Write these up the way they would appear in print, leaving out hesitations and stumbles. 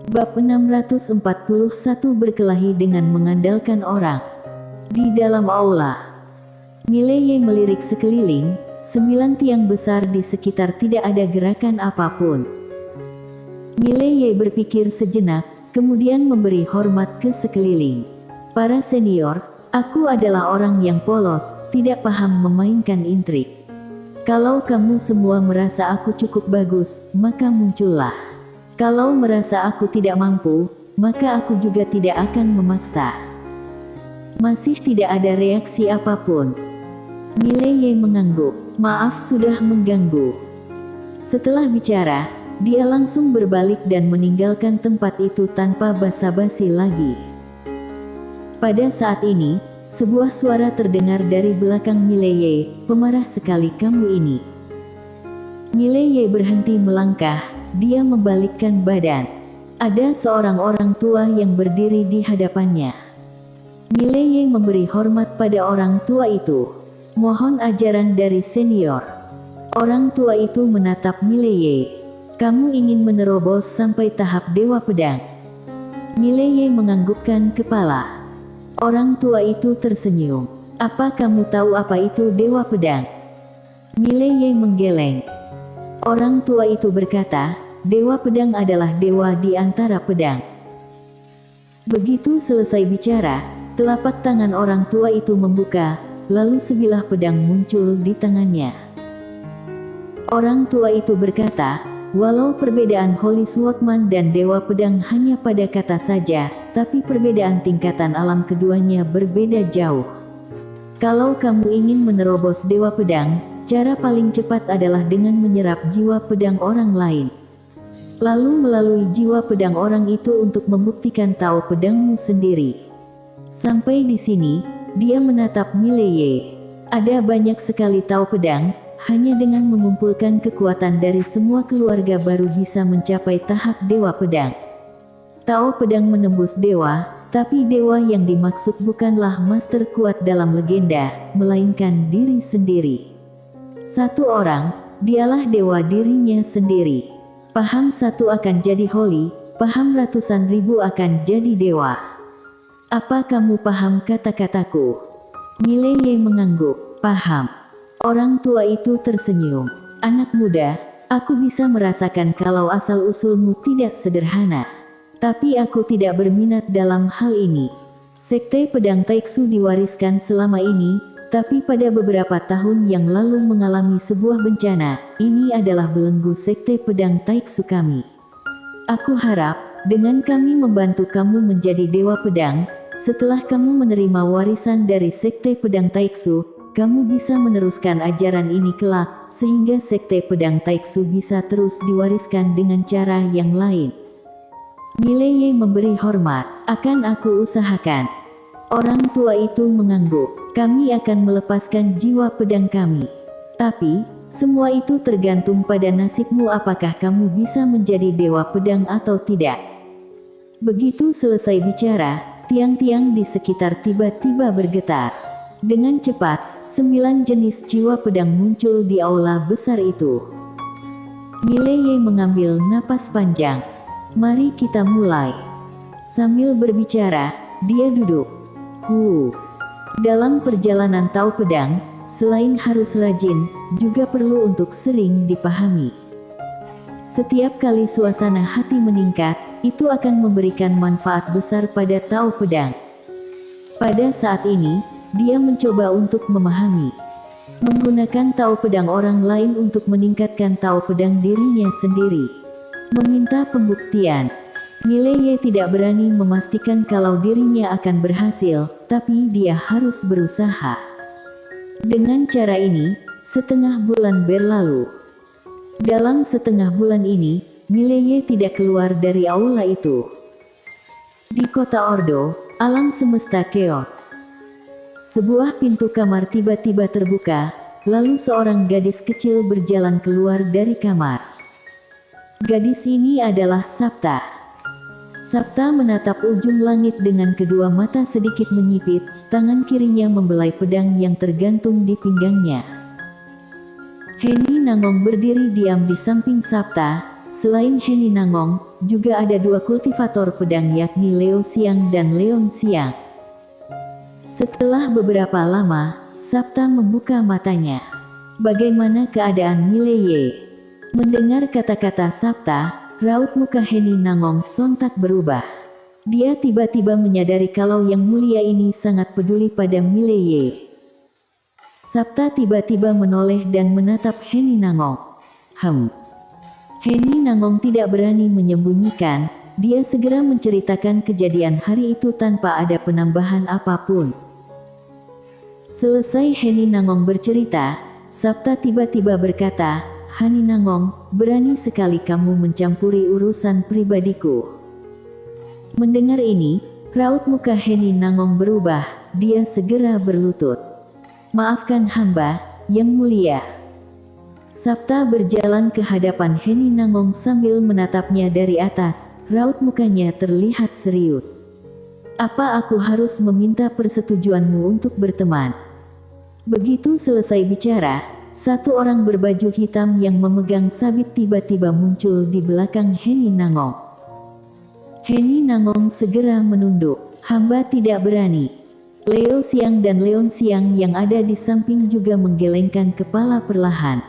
Bab 641 berkelahi dengan mengandalkan orang. Di dalam aula, Mileye melirik sekeliling, 9 tiang besar di sekitar tidak ada gerakan apapun. Mileye berpikir sejenak, kemudian memberi hormat ke sekeliling. Para senior, aku adalah orang yang polos, tidak paham memainkan intrik. Kalau kamu semua merasa aku cukup bagus, maka muncullah. Kalau merasa aku tidak mampu, maka aku juga tidak akan memaksa. Masih tidak ada reaksi apapun. Mileye mengangguk. Maaf sudah mengganggu. Setelah bicara, dia langsung berbalik dan meninggalkan tempat itu tanpa basa-basi lagi. Pada saat ini, sebuah suara terdengar dari belakang Mileye, "Pemarah sekali kamu ini." Mileye berhenti melangkah. Dia membalikkan badan. Ada seorang orang tua yang berdiri di hadapannya. Mileye memberi hormat pada orang tua itu. Mohon ajaran dari senior. Orang tua itu menatap Mileye. Kamu ingin menerobos sampai tahap Dewa Pedang? Mileye menganggukkan kepala. Orang tua itu tersenyum. Apa kamu tahu apa itu Dewa Pedang? Mileye menggeleng. Orang tua itu berkata, Dewa Pedang adalah dewa di antara pedang. Begitu selesai bicara, telapak tangan orang tua itu membuka, lalu sebilah pedang muncul di tangannya. Orang tua itu berkata, walau perbedaan Holy Swordsman dan Dewa Pedang hanya pada kata saja, tapi perbedaan tingkatan alam keduanya berbeda jauh. Kalau kamu ingin menerobos Dewa Pedang, cara paling cepat adalah dengan menyerap jiwa pedang orang lain. Lalu melalui jiwa pedang orang itu untuk membuktikan tahu pedangmu sendiri. Sampai di sini, dia menatap Mileye. Ada banyak sekali tahu pedang, hanya dengan mengumpulkan kekuatan dari semua keluarga baru bisa mencapai tahap Dewa Pedang. Tahu pedang menembus dewa, tapi dewa yang dimaksud bukanlah master kuat dalam legenda, melainkan diri sendiri. Satu orang, dialah dewa dirinya sendiri. Paham satu akan jadi holy, paham ratusan ribu akan jadi dewa. Apa kamu paham kata-kataku? Mileye mengangguk. Paham. Orang tua itu tersenyum. Anak muda, aku bisa merasakan kalau asal-usulmu tidak sederhana. Tapi aku tidak berminat dalam hal ini. Sekte pedang Taiksu diwariskan selama ini, tapi pada beberapa tahun yang lalu mengalami sebuah bencana. Ini adalah belenggu sekte pedang Taiksu kami. Aku harap, dengan kami membantu kamu menjadi dewa pedang, setelah kamu menerima warisan dari sekte pedang Taiksu, kamu bisa meneruskan ajaran ini kelak, sehingga sekte pedang Taiksu bisa terus diwariskan dengan cara yang lain. Mileye memberi hormat. Akan aku usahakan. Orang tua itu mengangguk. Kami akan melepaskan jiwa pedang kami. Tapi, semua itu tergantung pada nasibmu, apakah kamu bisa menjadi dewa pedang atau tidak. Begitu selesai bicara, tiang-tiang di sekitar tiba-tiba bergetar. Dengan cepat, 9 jenis jiwa pedang muncul di aula besar itu. Mileye mengambil napas panjang. Mari kita mulai. Sambil berbicara, dia duduk. Dalam perjalanan tahu pedang, selain harus rajin, juga perlu untuk sering dipahami. Setiap kali suasana hati meningkat, itu akan memberikan manfaat besar pada tahu pedang. Pada saat ini, dia mencoba untuk memahami. Menggunakan tahu pedang orang lain untuk meningkatkan tahu pedang dirinya sendiri. Meminta pembuktian. Mileye tidak berani memastikan kalau dirinya akan berhasil, tapi dia harus berusaha. Dengan cara ini, setengah bulan berlalu. Dalam setengah bulan ini, Mileye tidak keluar dari aula itu. Di kota Ordo, alam semesta keos. Sebuah pintu kamar tiba-tiba terbuka, lalu seorang gadis kecil berjalan keluar dari kamar. Gadis ini adalah Sapta. Sapta menatap ujung langit dengan kedua mata sedikit menyipit, tangan kirinya membelai pedang yang tergantung di pinggangnya. Heni Nangong berdiri diam di samping Sapta. Selain Heni Nangong, juga ada dua kultivator pedang yakni Leo Xiang dan Leon Xiang. Setelah beberapa lama, Sabta membuka matanya. Bagaimana keadaan Mileye? Mendengar kata-kata Sabta, raut muka Heni Nangong sontak berubah. Dia tiba-tiba menyadari kalau Yang Mulia ini sangat peduli pada Mileye. Sabta tiba-tiba menoleh dan menatap Heni Nangong. Heni Nangong tidak berani menyembunyikan, dia segera menceritakan kejadian hari itu tanpa ada penambahan apapun. Selesai Heni Nangong bercerita, Sabta tiba-tiba berkata, "Heni Nangong, berani sekali kamu mencampuri urusan pribadiku." Mendengar ini, raut muka Heni Nangong berubah, dia segera berlutut. "Maafkan hamba, Yang Mulia." Sabta berjalan ke hadapan Heni Nangong sambil menatapnya dari atas, raut mukanya terlihat serius. "Apa aku harus meminta persetujuanmu untuk berteman?" Begitu selesai bicara, satu orang berbaju hitam yang memegang sabit tiba-tiba muncul di belakang Heni Nangong. Heni Nangong segera menunduk, "Hamba tidak berani." Leo Xiang dan Leon Xiang yang ada di samping juga menggelengkan kepala perlahan.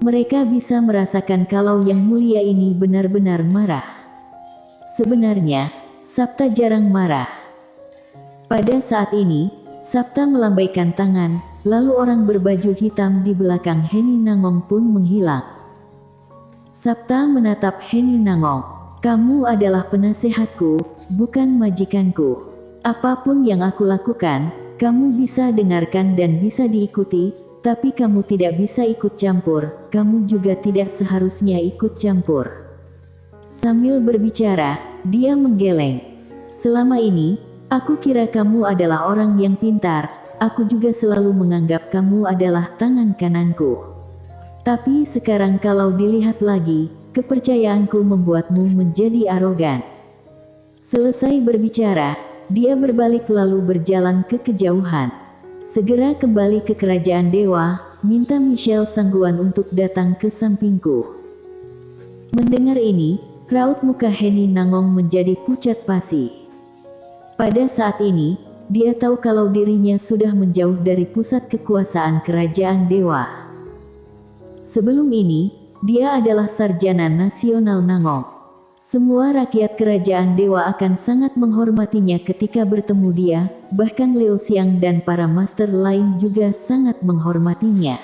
Mereka bisa merasakan kalau Yang Mulia ini benar-benar marah. Sebenarnya, Sabta jarang marah. Pada saat ini, Sabta melambaikan tangan, lalu orang berbaju hitam di belakang Heni Nangong pun menghilang. Sabta menatap Heni Nangong. "Kamu adalah penasehatku, bukan majikanku. Apapun yang aku lakukan, kamu bisa dengarkan dan bisa diikuti, tapi kamu tidak bisa ikut campur, kamu juga tidak seharusnya ikut campur." Sambil berbicara, dia menggeleng. "Selama ini, aku kira kamu adalah orang yang pintar, aku juga selalu menganggap kamu adalah tangan kananku. Tapi sekarang kalau dilihat lagi, kepercayaanku membuatmu menjadi arogan." Selesai berbicara, dia berbalik lalu berjalan ke kejauhan. "Segera kembali ke kerajaan dewa, minta Michelle Sangguan untuk datang ke sampingku." Mendengar ini, raut muka Heni Nangong menjadi pucat pasi. Pada saat ini, dia tahu kalau dirinya sudah menjauh dari pusat kekuasaan kerajaan dewa. Sebelum ini, dia adalah sarjana nasional Nangong. Semua rakyat kerajaan dewa akan sangat menghormatinya ketika bertemu dia, bahkan Leo Xiang dan para master lain juga sangat menghormatinya.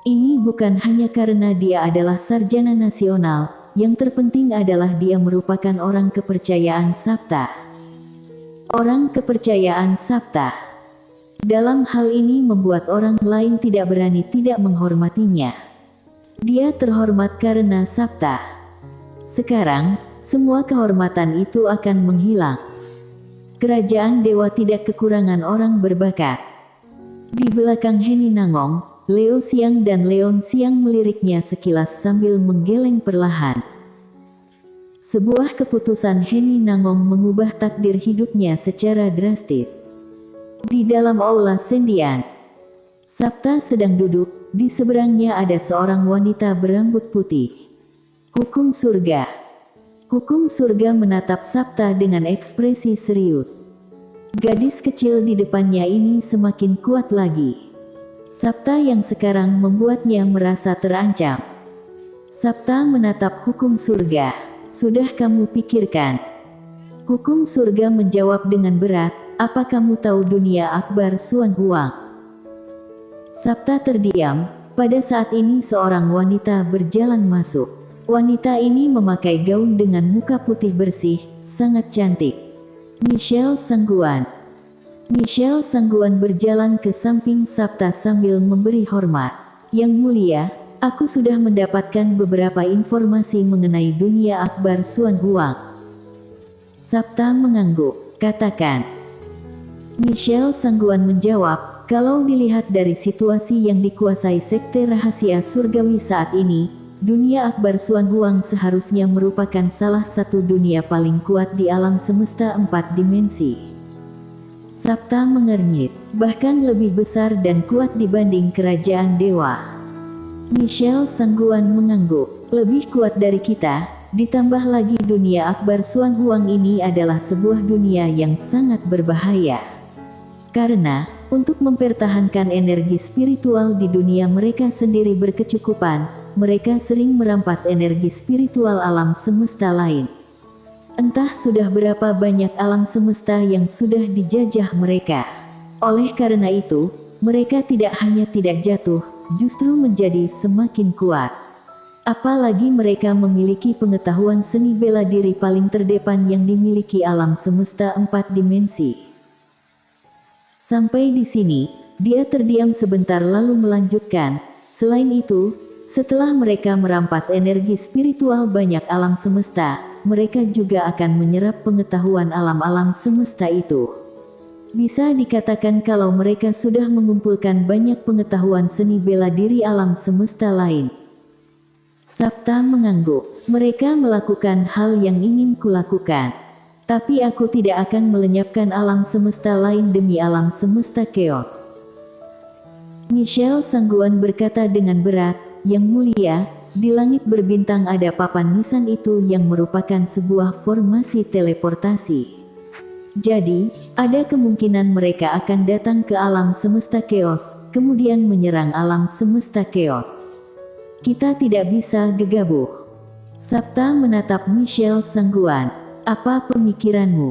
Ini bukan hanya karena dia adalah sarjana nasional, yang terpenting adalah dia merupakan orang kepercayaan Sabta. Orang kepercayaan Sabta. Dalam hal ini membuat orang lain tidak berani tidak menghormatinya. Dia terhormat karena Sabta. Sekarang, semua kehormatan itu akan menghilang. Kerajaan dewa tidak kekurangan orang berbakat. Di belakang Heni Nangong, Leo Xiang dan Leon Xiang meliriknya sekilas sambil menggeleng perlahan. Sebuah keputusan Heni Nangong mengubah takdir hidupnya secara drastis. Di dalam aula sendian, Sabta sedang duduk, di seberangnya ada seorang wanita berambut putih. "Hukum surga." Hukum surga menatap Sabta dengan ekspresi serius. Gadis kecil di depannya ini semakin kuat lagi. Sabta yang sekarang membuatnya merasa terancam. Sabta menatap hukum surga. "Sudah kamu pikirkan?" Hukum surga menjawab dengan berat, "Apa kamu tahu dunia akbar Suan Huang?" Sabta terdiam. Pada saat ini seorang wanita berjalan masuk. Wanita ini memakai gaun dengan muka putih bersih, sangat cantik. Michelle Sangguan. Michelle Sangguan berjalan ke samping Sabta sambil memberi hormat. "Yang Mulia, aku sudah mendapatkan beberapa informasi mengenai dunia akbar Suan Huang." Sabta mengangguk. "Katakan." Michelle Sangguan menjawab, "Kalau dilihat dari situasi yang dikuasai sekte rahasia surgawi saat ini, dunia akbar Suan Huang seharusnya merupakan salah satu dunia paling kuat di alam semesta 4 dimensi." Sabta mengernyit, "Bahkan lebih besar dan kuat dibanding kerajaan dewa." Michelle Sangguan mengangguk, "Lebih kuat dari kita, ditambah lagi dunia akbar Suan Huang ini adalah sebuah dunia yang sangat berbahaya. Karena, untuk mempertahankan energi spiritual di dunia mereka sendiri berkecukupan, mereka sering merampas energi spiritual alam semesta lain. Entah sudah berapa banyak alam semesta yang sudah dijajah mereka. Oleh karena itu, mereka tidak hanya tidak jatuh, justru menjadi semakin kuat. Apalagi mereka memiliki pengetahuan seni bela diri paling terdepan yang dimiliki alam semesta 4 dimensi. Sampai di sini, dia terdiam sebentar lalu melanjutkan, selain itu, setelah mereka merampas energi spiritual banyak alam semesta, mereka juga akan menyerap pengetahuan alam-alam semesta itu. Bisa dikatakan kalau mereka sudah mengumpulkan banyak pengetahuan seni bela diri alam semesta lain. Sabta mengangguk. Mereka melakukan hal yang ingin kulakukan. Tapi aku tidak akan melenyapkan alam semesta lain demi alam semesta chaos. Michelle Sangguan berkata dengan berat, Yang mulia, di langit berbintang ada papan nisan itu yang merupakan sebuah formasi teleportasi. Jadi, ada kemungkinan mereka akan datang ke alam semesta chaos, kemudian menyerang alam semesta chaos. Kita tidak bisa gegabah. Sabta menatap Michelle Sangguan. Apa pemikiranmu?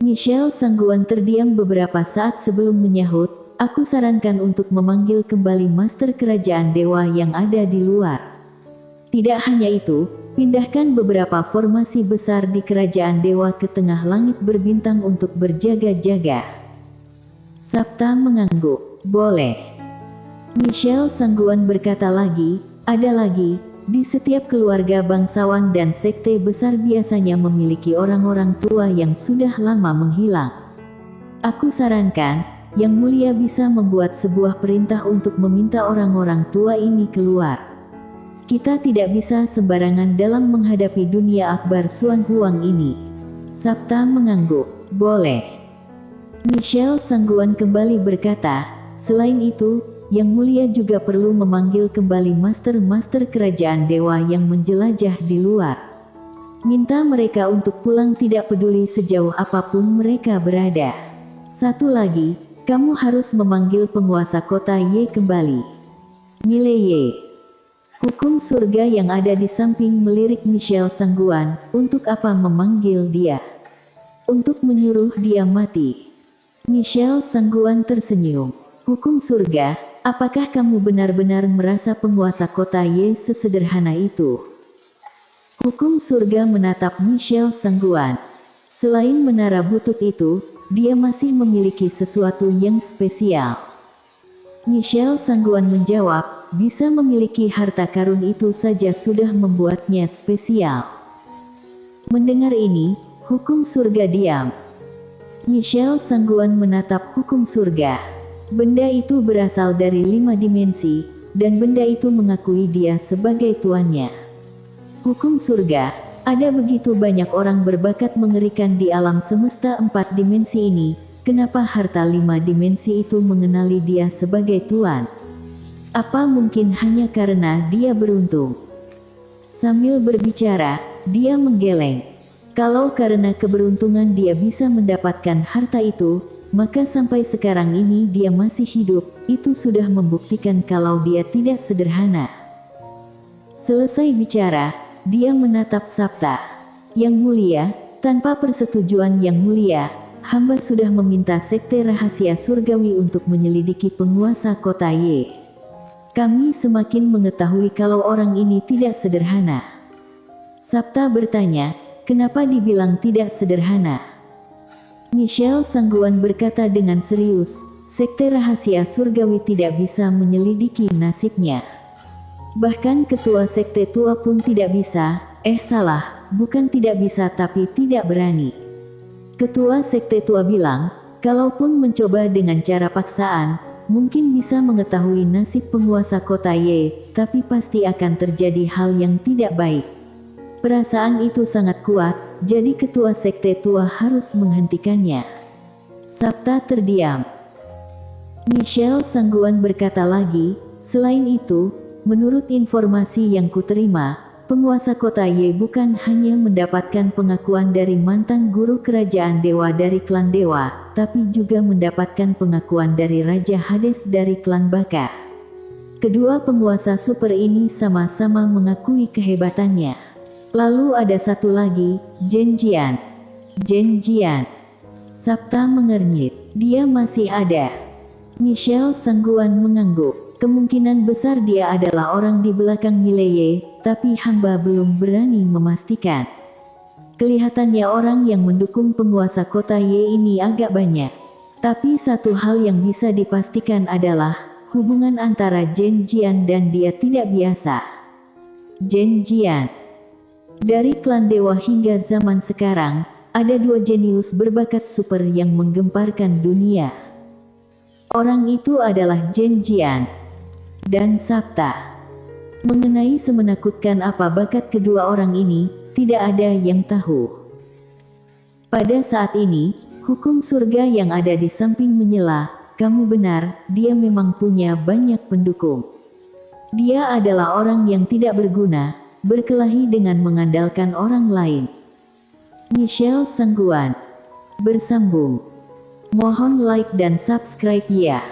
Michelle Sangguan terdiam beberapa saat sebelum menyahut, aku sarankan untuk memanggil kembali Master Kerajaan Dewa yang ada di luar. Tidak hanya itu, pindahkan beberapa formasi besar di Kerajaan Dewa ke tengah langit berbintang untuk berjaga-jaga. Sabta mengangguk. Boleh. Michelle Sangguan berkata lagi, ada lagi, di setiap keluarga bangsawan dan sekte besar biasanya memiliki orang-orang tua yang sudah lama menghilang. Aku sarankan, Yang Mulia bisa membuat sebuah perintah untuk meminta orang-orang tua ini keluar. Kita tidak bisa sembarangan dalam menghadapi dunia akbar Suan Huang ini. Sabta mengangguk. Boleh. Michelle Sangguan kembali berkata, selain itu, Yang Mulia juga perlu memanggil kembali master-master kerajaan dewa yang menjelajah di luar. Minta mereka untuk pulang tidak peduli sejauh apapun mereka berada. Satu lagi, kamu harus memanggil penguasa kota Ye kembali. Mile Ye. Hukum surga yang ada di samping melirik Michelle Sangguan, untuk apa memanggil dia? Untuk menyuruh dia mati. Michelle Sangguan tersenyum. Hukum surga, apakah kamu benar-benar merasa penguasa kota Ye sesederhana itu? Hukum surga menatap Michelle Sangguan. Selain menara butut itu, dia masih memiliki sesuatu yang spesial. Michelle Sangguan menjawab, bisa memiliki harta karun itu saja sudah membuatnya spesial. Mendengar ini, hukum surga diam. Michelle Sangguan menatap hukum surga. Benda itu berasal dari 5 dimensi, dan benda itu mengakui dia sebagai tuannya. Hukum surga, ada begitu banyak orang berbakat mengerikan di alam semesta 4 dimensi ini, kenapa harta 5 dimensi itu mengenali dia sebagai tuan? Apa mungkin hanya karena dia beruntung? Sambil berbicara, dia menggeleng. Kalau karena keberuntungan dia bisa mendapatkan harta itu, maka sampai sekarang ini dia masih hidup, itu sudah membuktikan kalau dia tidak sederhana. Selesai bicara, dia menatap Sabta. Yang Mulia, tanpa persetujuan Yang Mulia, hamba sudah meminta sekte rahasia surgawi untuk menyelidiki penguasa kota Ye. Kami semakin mengetahui kalau orang ini tidak sederhana. Sabta bertanya, kenapa dibilang tidak sederhana? Michelle Sangguan berkata dengan serius, sekte rahasia surgawi tidak bisa menyelidiki nasibnya. Bahkan ketua sekte tua pun tidak bisa, salah, bukan tidak bisa tapi tidak berani. Ketua sekte tua bilang, kalaupun mencoba dengan cara paksaan, mungkin bisa mengetahui nasib penguasa kota Ye, tapi pasti akan terjadi hal yang tidak baik. Perasaan itu sangat kuat, jadi ketua sekte tua harus menghentikannya. Sabta terdiam. Michelle Sangguan berkata lagi, selain itu, menurut informasi yang kuterima, penguasa kota Ye bukan hanya mendapatkan pengakuan dari mantan guru kerajaan dewa dari klan dewa, tapi juga mendapatkan pengakuan dari Raja Hades dari klan Baka. Kedua penguasa super ini sama-sama mengakui kehebatannya. Lalu ada satu lagi, Zhenjian. Zhenjian. Sabta mengernyit. Dia masih ada. Michelle Sangguan mengangguk. Kemungkinan besar dia adalah orang di belakang Mileye, tapi hamba belum berani memastikan. Kelihatannya orang yang mendukung penguasa kota Ye ini agak banyak. Tapi satu hal yang bisa dipastikan adalah hubungan antara Zhenjian dan dia tidak biasa. Zhenjian. Dari klan dewa hingga zaman sekarang, ada dua jenius berbakat super yang menggemparkan dunia. Orang itu adalah Zhenjian dan Sabta. Mengenai semenakutkan apa bakat kedua orang ini, tidak ada yang tahu. Pada saat ini, hukum surga yang ada di samping menyela, kamu benar, dia memang punya banyak pendukung. Dia adalah orang yang tidak berguna, berkelahi dengan mengandalkan orang lain. Michelle Sangguan bersambung. Mohon like dan subscribe ya.